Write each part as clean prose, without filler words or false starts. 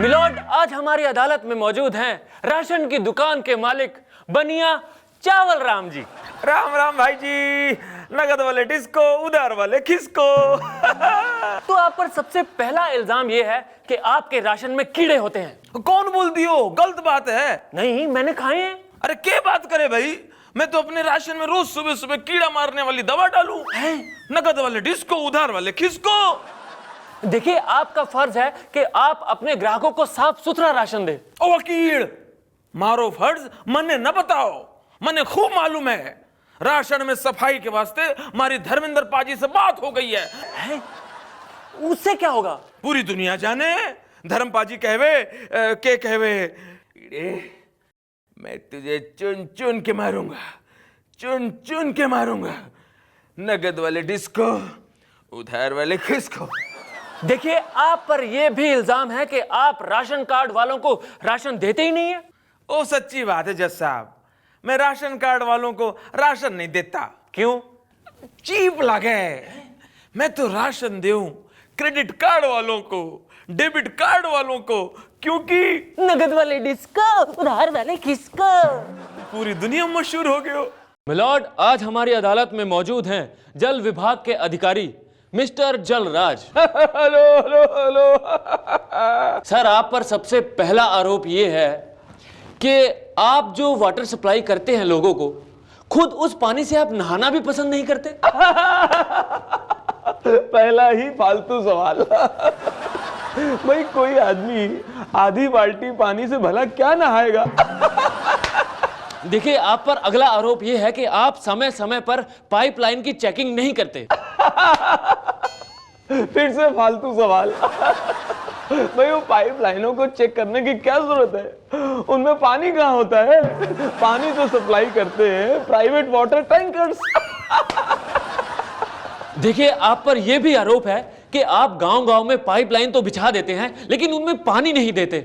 Milord, आज हमारी अदालत में मौजूद हैं राशन की दुकान के मालिक बनिया चावल राम जी। राम राम भाई जी। नगद वाले डिस्को, उधार वाले किसको। तो आप पर सबसे पहला इल्जाम यह है कि आपके राशन में कीड़े होते हैं। कौन बोल दियो, गलत बात है। नहीं, मैंने खाए हैं। अरे क्या बात करे भाई, मैं तो अपने राशन में रोज सुबह सुबह कीड़ा मारने वाली दवा डालूं। नगद वाले डिस्को, उधार वाले किसको। देखिए, आपका फर्ज है कि आप अपने ग्राहकों को साफ सुथरा राशन दें। ओ वकील, मारो फर्ज मने न बताओ, मने खूब मालूम है। राशन में सफाई के वास्ते हमारी धर्मेंद्र पाजी से बात हो गई है? उससे क्या होगा? पूरी दुनिया जाने। धर्म पाजी कहवे मैं तुझे चुन चुन के मारूंगा, चुन चुन के मारूंगा। नगद वाले डिस्को, उधार वाले किसको। देखिए, आप पर यह भी इल्जाम है कि आप राशन कार्ड वालों को राशन देते ही नहीं है। ओ सच्ची बात है जज साहब, मैं राशन कार्ड वालों को राशन नहीं देता। क्यों? चीप लगे। मैं तो राशन दूं क्रेडिट कार्ड वालों को, डेबिट कार्ड वालों को, क्योंकि नगद वाले डिस्को, उधार वाले किसको। पूरी दुनिया मशहूर हो गए हो। मिलॉर्ड, आज हमारी अदालत में मौजूद हैं जल विभाग के अधिकारी mister Jalraj. Hello hello hello. Sir, आप पर सबसे पहला आरोप यह है कि आप जो वाटर सप्लाई करते हैं लोगों को, खुद उस पानी से आप नहाना भी पसंद नहीं करते। पहला ही फालतू सवाल। भाई, कोई आदमी आधी बाल्टी पानी से भला क्या नहाएगा। देखिए, आप पर अगला आरोप यह है कि आप समय समय पर पाइपलाइन की चेकिंग नहीं करते। फिर से फालतू सवाल। भाई, वो पाइपलाइनों को चेक करने की क्या जरूरत है, उनमें पानी कहाँ होता है। पानी तो सप्लाई करते हैं प्राइवेट वाटर टैंकर्स। देखिए, आप पर यह भी आरोप है कि आप गांव-गांव में पाइपलाइन तो बिछा देते हैं, लेकिन उनमें पानी नहीं देते।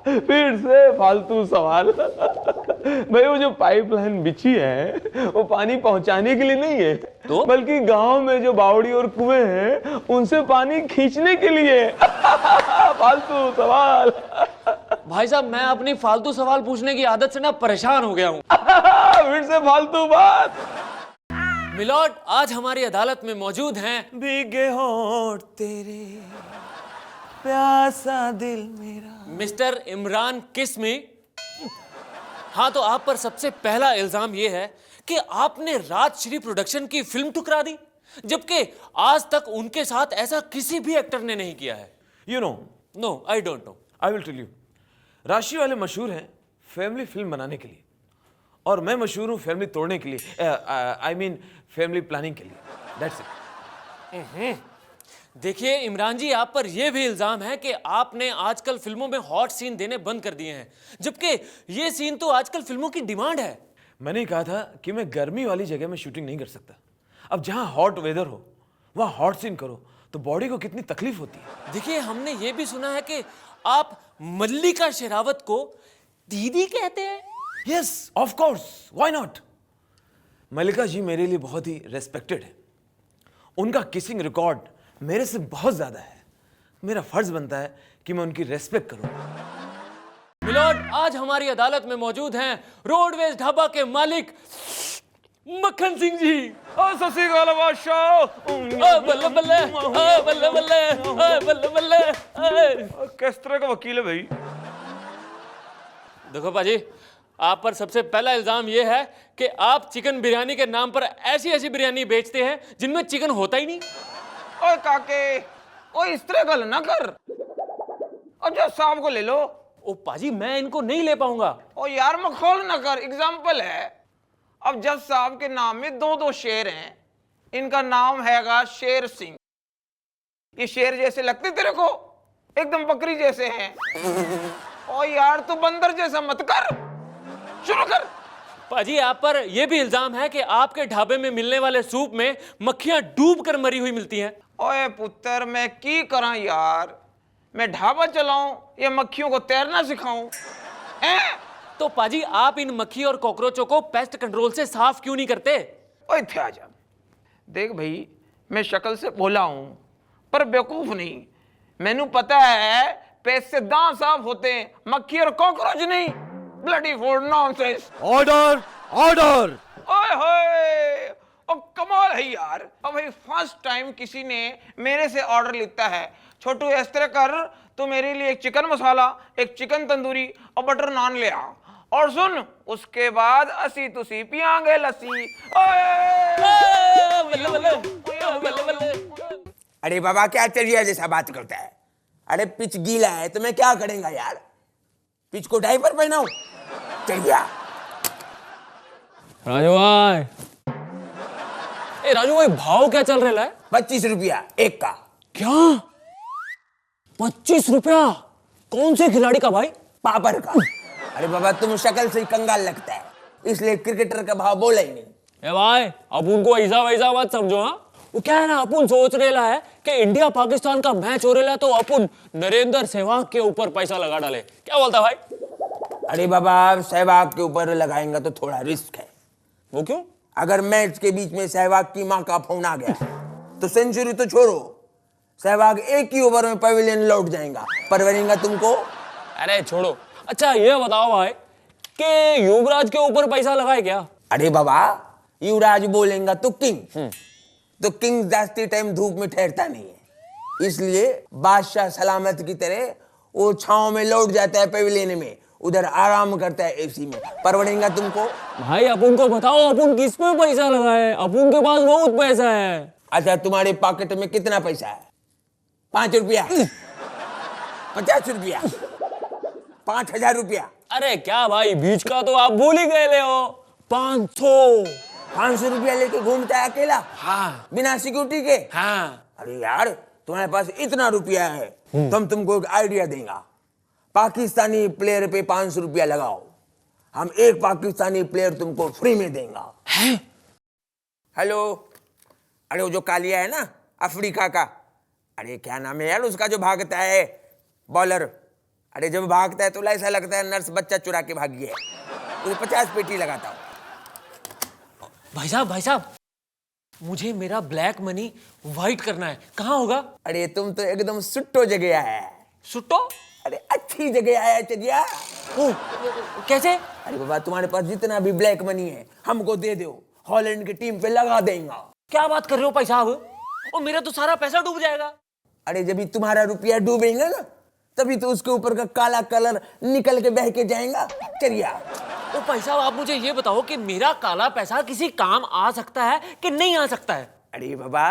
फिर से फालतू सवाल। भाई, वो जो पाइपलाइन बिछी है वो पानी पहुंचाने के लिए नहीं है, तो बल्कि गांव में जो बावड़ी और कुएं हैं उनसे पानी खींचने के लिए। फालतू सवाल। भाई साहब, मैं अपनी फालतू सवाल पूछने की आदत से ना परेशान हो गया हूं। फिर से फालतू बात। मिलॉर्ड, आज हमारी अदालत में मौजूद हैं भीगे होठ तेरे, प्यासा दिल मेरा, मिस्टर इमरान किस्मी। हाँ, तो आप पर सबसे पहला इल्जाम यह है कि आपने राजश्री प्रोडक्शन की फिल्म ठुकरा दी, जबकि आज तक उनके साथ ऐसा किसी भी एक्टर ने नहीं किया है। You know. No, I don't know. I will tell you. राशि वाले मशहूर हैं फैमिली फिल्म बनाने के लिए, और मैं मशहूर हूं फैमिली तोड़ने के लिए। आई मीन फैमिली प्लानिंग के लिए। That's it. देखिए इमरान जी, आप पर यह भी इल्जाम है कि आपने आजकल फिल्मों में हॉट सीन देने बंद कर दिए हैं, जबकि यह सीन तो आजकल फिल्मों की डिमांड है। मैंने कहा था कि मैं गर्मी वाली जगह में शूटिंग नहीं कर सकता। अब जहां हॉट वेदर हो वहां हॉट सीन करो तो बॉडी को कितनी तकलीफ होती है। देखिए, हमने यह भी सुना है कि आप मल्लिका शेरावत को दीदी कहते हैं। Yes, of course, why not. Mallika ji मेरे लिए बहुत ही रेस्पेक्टेड है। उनका किसिंग रिकॉर्ड मेरे से बहुत ज्यादा है। मेरा फर्ज बनता है कि मैं उनकी रेस्पेक्ट करूं। मिलॉर्ड, आज हमारी अदालत में मौजूद हैं रोडवेज ढाबा के मालिक मक्खन सिंह जी। ससी गाला बादशाह। बल्ले बल्ले, बल्ले बल्ले, बल्ले बल्ले। किस तरह का वकील है भाई। देखो पाजी, आप पर सबसे पहला इल्जाम यह है कि आप चिकन बिरयानी के नाम पर ऐसी ऐसी बिरयानी बेचते हैं जिनमें चिकन होता ही नहीं। ओए काके, ओए इस तरह गल ना कर। अब जज साहब को ले लो। ओ पाजी, मैं इनको नहीं ले पाऊंगा। ओ यार मखौल ना कर, एग्जाम्पल है। अब जज साहब के नाम में दो दो शेर हैं। इनका नाम हैगा शेर सिंह। ये शेर जैसे लगते तेरे को? एकदम बकरी जैसे हैं। ओ यार तू बंदर जैसा मत कर, शुरू कर। पाजी, आप पर यह भी इल्जाम है कि आपके ढाबे में मिलने वाले सूप में मक्खियां डूब कर मरी हुई मिलती हैं। ओए पुत्र, मैं की करा यार, मैं ढाबा चलाऊं या मक्खियों को तैरना सिखाऊं? तो पाजी, आप इन मक्खी और कॉकरोचों को पेस्ट कंट्रोल से साफ क्यों नहीं करते? ओए थे आजा। देख भाई, मैं शक्ल से भोला हूं पर बेवकूफ नहीं। मैनू पता है पैसे दांत साफ होते हैं, मक्खी और कॉकरोच नहीं। Bloody food nonsense. Order order. ओए होए, ओ कमाल है यार। अब भाई फर्स्ट टाइम किसी ने मेरे से ऑर्डर लेता है। छोटू इस तरह कर, तू मेरे लिए एक चिकन मसाला, एक चिकन तंदूरी और बटर नान ले आ। और सुन, उसके बाद असी तुसी पियांगे लस्सी। अरे बाबा क्या चढ़िया जैसा बात करता है। अरे पिच गीला है तो मैं क्या करेंगा यार, पिच को डायपर पहनाऊं? चढ़िया। राजू भाई, ए राजू भाई भाव क्या चल रहा है? 25 रुपया एक का। क्या 25 रुपया? कौन से खिलाड़ी का भाई? पापड़ का। अरे बाबा तुम शक्ल से ही कंगाल लगता है, इसलिए क्रिकेटर का भाव बोला ही नहीं। ए भाई, अब उनको ऐसा वैसा मत समझो। हाँ, वो क्या है ना, अपन सोच रेला है कि इंडिया पाकिस्तान का मैच हो रहा है तो अपन नरेंद्र सहवाग के ऊपर पैसा लगा डाले। क्या बोलता भाई? अरे बाबा सहवाग के ऊपर लगाएंगा तो थोड़ा रिस्क है। वो क्यों? अगर मैच के बीच में सहवाग की मां का फोन आ गया तो सेंचुरी तो छोड़ो, सहवाग एक ही ओवर में पवेलियन लौट जाएगा। परवरेंगा तुमको? अरे छोड़ो। अच्छा ये बताओ भाई कि युवराज के ऊपर पैसा लगाए क्या? अरे बाबा युवराज बोलेगा तो किंग, तो किंग जास्ती टाइम धूप में ठहरता नहीं है, इसलिए बादशाह सलामत की तरह वो छांव में लौट जाता है पवेलियन में, उधर आराम करता है एसी में। परवड़ेगा तुमको? भाई अपन को बताओ, अपन किस पे पैसा लगाए? अपन के पास बहुत पैसा है। अच्छा तुम्हारे पॉकेट में कितना पैसा है? 5 रुपया, 50 रुपया, 5000 रुपया? अरे क्या भाई, बीच का तो आप भूल ही गए ले हो। 500 रुपया लेके घूमता है अकेला? हाँ बिना सिक्योरिटी के? हाँ। अरे यार तुम्हारे पास इतना रुपया है तो हम तुमको एक आइडिया देंगे। पाकिस्तानी प्लेयर पे 500 रुपया लगाओ, हम एक पाकिस्तानी प्लेयर तुमको फ्री में देंगे। हेलो, अरे वो जो कालिया है ना अफ्रीका का, अरे क्या नाम है यार उसका जो भागता है बॉलर, अरे जब भागता है तो ऐसा लगता है नर्स बच्चा चुरा के भागी है। तो 50 पेटी लगाता हूँ। भाई साहब, मुझे मेरा ब्लैक मनी वाइट करना है, कहाँ होगा? अरे तुम तो एकदम सुट्टो जगह आया है। सुट्टो? अरे अच्छी जगह आया है चलिया। ओ, कैसे? अरे बाबा तुम्हारे पास जितना भी ब्लैक मनी है हमको दे दो, हॉलैंड की टीम पे लगा देंगे। क्या बात कर रहे हो भाई साहब? और मेरा तो सारा पैसा डूब जाएगा। अरे जब भी तुम्हारा रुपया डूबेगा ना तभी तो उसके ऊपर का काला कलर निकल के बह के जाएगा। चलिया। तो भाई साहब आप मुझे ये बताओ कि मेरा काला पैसा किसी काम आ सकता है कि नहीं आ सकता है? अरे बाबा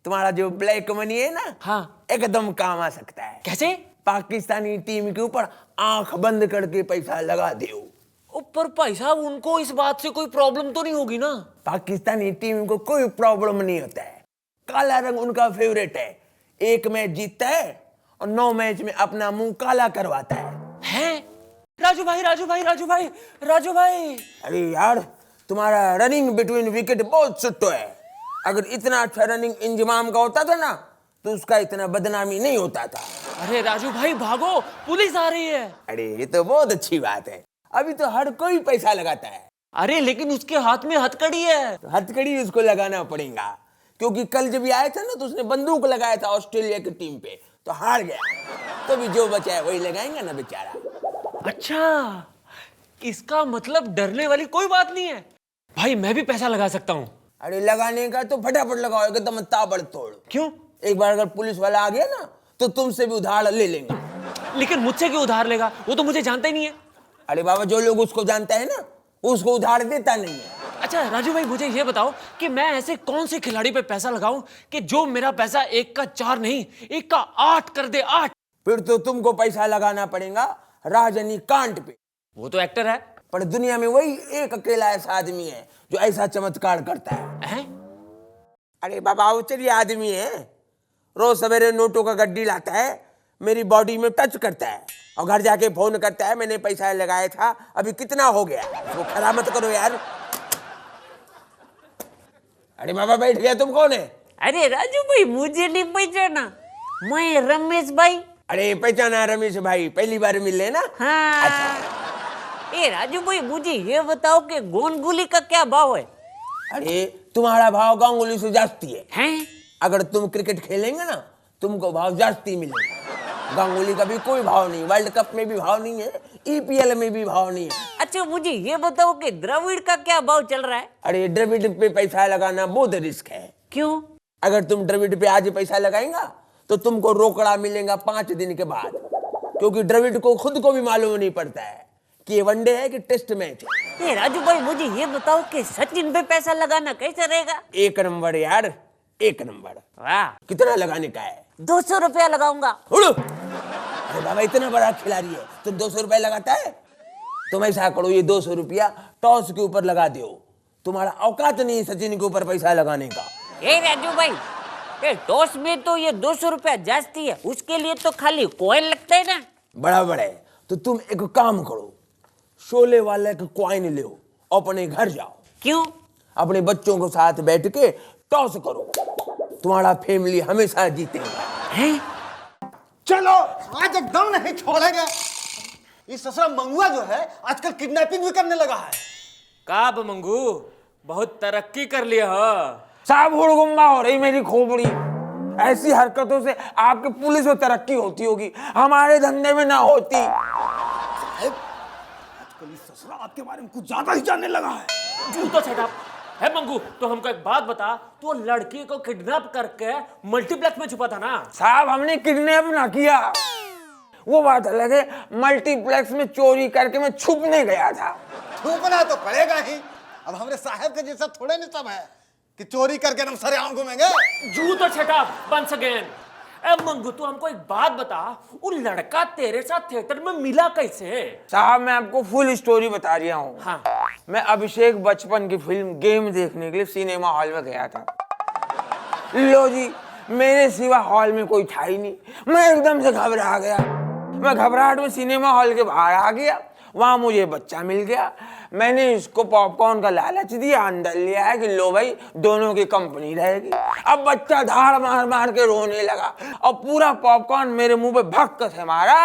तुम्हारा जो ब्लैक मनी है ना, हाँ, एकदम काम आ सकता है। कैसे? पाकिस्तानी टीम के ऊपर आंख बंद करके पैसा लगा दो। पर भाई साहब उनको इस बात से कोई प्रॉब्लम तो नहीं होगी ना? पाकिस्तानी टीम को कोई प्रॉब्लम नहीं होता है, काला रंग उनका फेवरेट है। एक मैच जीतता है और 9 मैच में अपना मुंह काला करवाता है। राजू भाई। अरे यार तुम्हारा रनिंग बिटवीन विकेट बहुत सुट्टो है। अगर इतना अच्छा रनिंग इंजमाम का होता था ना तो उसका इतना बदनामी नहीं होता था। अरे राजू भाई भागो, पुलिस आ रही है। अरे ये तो बहुत अच्छी बात है, अभी तो हर कोई पैसा लगाता है। अरे लेकिन उसके हाथ में हथकड़ी है। तो हथकड़ी उसको लगाना पड़ेगा, क्योंकि कल जब आया था ना तो उसने बंदूक लगाया था ऑस्ट्रेलिया की टीम पे, तो हार गया। तो भी जो बचा है वही लगाएंगे ना बेचारा। अच्छा, इसका मतलब डरने वाली कोई बात नहीं है। भाई मैं भी पैसा लगा सकता हूँ। अरे लगाने का तो फटाफट लगाओ, एकदम ताबड़तोड़। क्यों? एक बार अगर पुलिस वाला आ गया ना तो तुमसे भी उधार ले लेंगे। लेकिन मुझसे क्यों उधार लेगा? वो तो मुझे जानता ही नहीं है। अरे बाबा जो लोग उसको जानता है ना उसको उधार देता नहीं है। अच्छा राजू भाई मुझे ये बताओ कि मैं ऐसे कौन से खिलाड़ी पे पैसा लगाऊं कि जो मेरा पैसा 1 का 4 नहीं 1 का 8 कर दे। 8? फिर तो तुमको पैसा लगाना पड़ेगा रजनीकांत पे। वो तो एक्टर है। पर दुनिया में वही एक अकेला ऐसा आदमी है जो ऐसा चमत्कार करता है। अरे बाबा वो चलिए आदमी है, रोज सवेरे नोटों का गड्डी लाता है, मेरी बॉडी में टच करता है और घर जाके फोन करता है मैंने पैसा लगाया था अभी कितना हो गया। वो खराब मत करो यार। अरे बाबा बैठ गया, तुम कौन है? अरे राजू भाई मुझे नहीं पहचाना, मैं रमेश भाई। अरे पहचाना रमेश भाई, पहली बार मिले ना? हाँ। अच्छा। ए राजू भाई मुझे ये बताओ कि गोंदगुली का क्या भाव है? अरे तुम्हारा भाव गांगुली से जास्ती है। हैं? अगर तुम क्रिकेट खेलेंगे ना तुमको भाव जास्ती मिलेगा। गांगुली का भी कोई भाव नहीं, वर्ल्ड कप में भी भाव नहीं है, ईपीएल में भी भाव नहीं है। अच्छा मुझे ये बताओ कि द्रविड़ का क्या भाव चल रहा है? अरे द्रविड़ पे पैसा लगाना बहुत रिस्क है। क्यों? अगर तुम द्रविड़ पे आज पैसा लगाएगा तो तुमको रोकड़ा मिलेगा 5 दिन के बाद, क्योंकि द्रविड़ को खुद को भी मालूम नहीं पड़ता है कि ये वनडे है कि टेस्ट मैच है। ये राजू भाई मुझे ये बताओ कि सचिन पे पैसा लगाना कैसे रहेगा? 1 नंबर यार, 1 नंबर। वाह, कितना लगाने का है? 200 रुपया लगाऊंगा। उड़ो। अरे बाबा इतना बड़ा खिलाड़ी है, तुम 200 रुपया लगाता है? तुम ऐसा करो, ये 200 रुपया टॉस के ऊपर लगा दो। तुम्हारा औकात नहीं सचिन के ऊपर पैसा लगाने का। ए राजू भाई, ए टॉस में तो ये 200 रुपया जास्ती है, उसके लिए तो खाली कॉइन लगता है ना। बराबर है, तो तुम एक काम करो, शोले वाले का कॉइन ले अपने घर जाओ। क्यों? अपने बच्चों के साथ बैठ के टॉस करो, तुम्हारा फैमिली हमेशा जीतेगा। हैं? चलो आज एकदम नहीं छोड़ेंगे। इस ससुरा मंगुआ जो है आजकल किडनैपिंग भी करने लगा है। का मंगू बहुत तरक्की कर लिया हो। साहब हुड़गुम्बा हो रही मेरी खोपड़ी। ऐसी हरकतों से आपके पुलिस में तरक्की होती होगी, हमारे धंधे में ना होती। आजकल इस ससुरा आपके बारे में कुछ ज्यादा ही जानने लगा है। झूठ तो सेटअप है मंगू। तो हमको एक बात बता, तू लड़की को किडनैप करके मल्टीप्लेक्स में छुपा था ना? साहब हमने किडनैप ना किया, वो बात अलग है। मल्टीप्लेक्स में चोरी करके मैं छुपने गया था। छुपना तो पड़ेगा ही। अब हमारे साहब के जैसा थोड़े नहीं सब है कि चोरी करके हम सरेआम घूमेंगे। झूठ तो सेटअप वंस अगेन। ए मंगू तू हमको एक बात बता, वो लड़का तेरे साथ थिएटर में मिला कैसे? साहब मैं आपको फुल स्टोरी बता रहा हूँ। हाँ। मैं अभिषेक बचपन की फिल्म गेम देखने के लिए सिनेमा हॉल में गया था। लो जी, मेरे सिवा हॉल में कोई था ही नहीं। मैं एकदम से घबरा गया। मैं घबराहट में सिनेमा हॉल के बाहर आ गया। वहां मुझे बच्चा मिल गया। मैंने इसको पॉपकॉर्न का लालच दिया, अंदर लिया है कि लो भाई दोनों की कंपनी रहेगी। अब बच्चा धाड़ मार मार के रोने लगा और पूरा पॉपकॉर्न मेरे मुंह पे भक्क से मारा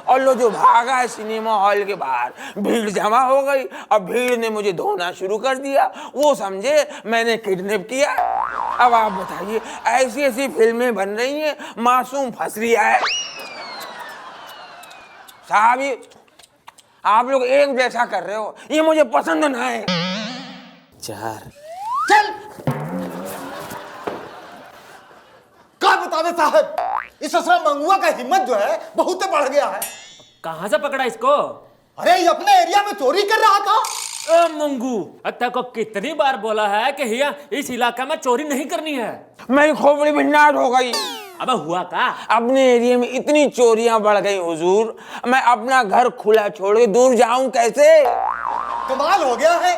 और लो जो भागा है सिनेमा हॉल के बाहर। भीड़ जमा हो गई और भीड़ ने मुझे धोना शुरू कर दिया। वो समझे मैंने किडनैप किया। अब आप बताइए, ऐसी ऐसी फिल्में बन रही हैं, मासूम फंस रहा है। साहब ये आप लोग एक जैसा कर रहे हो, ये मुझे पसंद ना है। चार चल क्या बतावे साहब, इस ससुरा मंगुआ का हिम्मत जो है बहुत बढ़ गया है। कहां से पकड़ा इसको? अरे ये अपने एरिया में चोरी कर रहा था। ए मंगू, अत्ता को कितनी बार बोला है कि हिया इस इलाका में चोरी नहीं करनी है। मेरी खोपड़ी भिन्नाट हो गई। अबे हुआ का? अपने एरिया में इतनी चोरियां बढ़ गई हुजूर, मैं अपना घर खुला छोड़ के दूर जाऊं कैसे? कमाल हो गया है,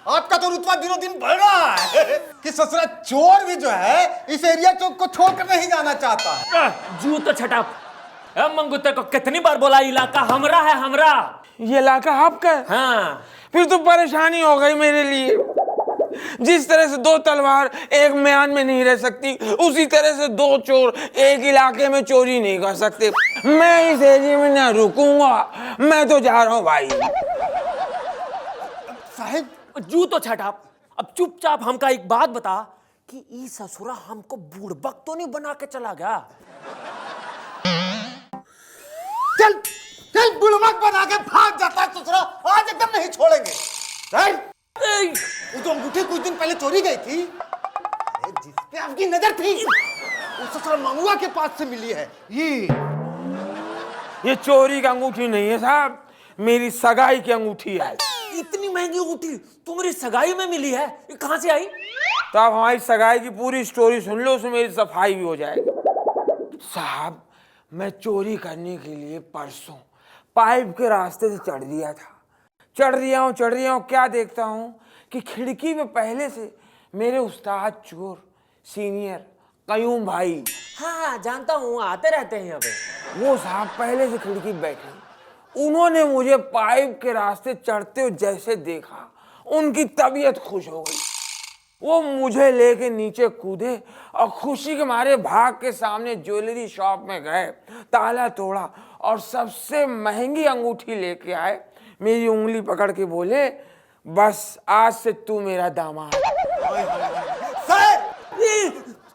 आपका तो रुतबा दिनों दिन बढ़ रहा है कि ससुरा चोर भी जो है इस एरिया को छोड़कर नहीं जाना चाहता है। जू तो छटप। ए मंगू तेरे को कितनी बार बोला इलाका हमरा है, हमरा। ये इलाका आपका है? हाँ। फिर तो परेशानी हो गई मेरे लिए। जिस तरह से 2 तलवार एक म्यान में नहीं रह सकती, उसी तरह से 2 चोर एक इलाके में चोरी नहीं कर सकते। मैं इस एरिया में ना रुकूंगा, मैं तो जा रहा हूं भाई। साहब जू तो छटप। अब चुपचाप हमका एक बात बता कि ई ससुरा हमको बूढ़बक तो नहीं बना के चला गया? चल चल, बुड़बक बना के भाग जाता है ससुरा, आज एकदम नहीं छोड़ेंगे। चल, वो जो अंगूठी कुछ दिन पहले चोरी गई थी, अरे जिस पे आपकी नजर थी, वो ससुरा मंगुआ के पास से मिली है। ये चोरी की अंगूठी नहीं है साहब, मेरी सगाई की अंगूठी है। इतनी महंगी अंगूठी तुम्हारी सगाई में मिली है, ये कहां से आई? तो आप हमारी सगाई की पूरी स्टोरी सुन लो, उसमें मेरी सफाई भी हो जाएगी। साहब मैं चोरी करने के लिए परसों पाइप के रास्ते से चढ़ दिया था। चढ़ रहा हूँ, क्या देखता हूँ कि खिड़की पे पहले से मेरे उस्ताद चोर सीनियर कयूम भाई, हाँ जानता हूँ, आते रहते हैं यहाँ पे। वो साहब पहले से खिड़की पे बैठे। उन्होंने मुझे पाइप के रास्ते चढ़ते हुए जैसे देखा, उनकी तबीयत खुश हो गई। वो मुझे लेके नीचे कूदे और खुशी के मारे भाग के सामने ज्वेलरी शॉप में गए, ताला तोड़ा और सबसे महंगी अंगूठी लेके आए। मेरी उंगली पकड़ के बोले, बस आज से तू मेरा दामाद।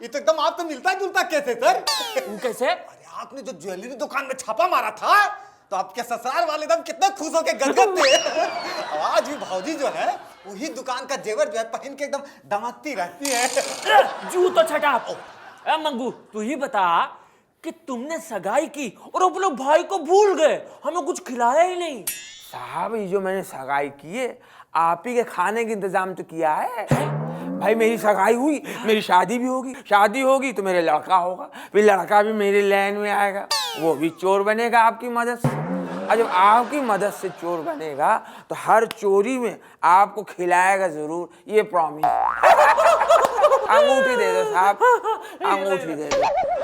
ये तो एकदम आपसे मिलता जुलता कैसे सर? वो कैसे? अरे आपने जो ज्वेलरी दुकान में छापा मारा था तो आपके ससुराल वाले एकदम कितना खुश होके गदगद थे। आज भी भाऊजी जो है वही दुकान का जेवर जो है पहन के एकदम दमकती रहती है। जू तो छटा। मंगू तू ही बता कि तुमने सगाई की और अपने भाई को भूल गए, हमें कुछ खिलाया ही नहीं। साहब ये जो मैंने सगाई की है आप ही के खाने का इंतजाम तो किया है। भाई मेरी सगाई हुई, मेरी शादी भी होगी, शादी होगी तो मेरे लड़का होगा, फिर लड़का भी मेरी लाइन में आएगा, वो भी चोर बनेगा आपकी मदद से। और जब आपकी मदद से चोर बनेगा तो हर चोरी में आपको खिलाएगा जरूर, ये प्रॉमिस। अंगूठी दे दो साहब, अंगूठी दे दो।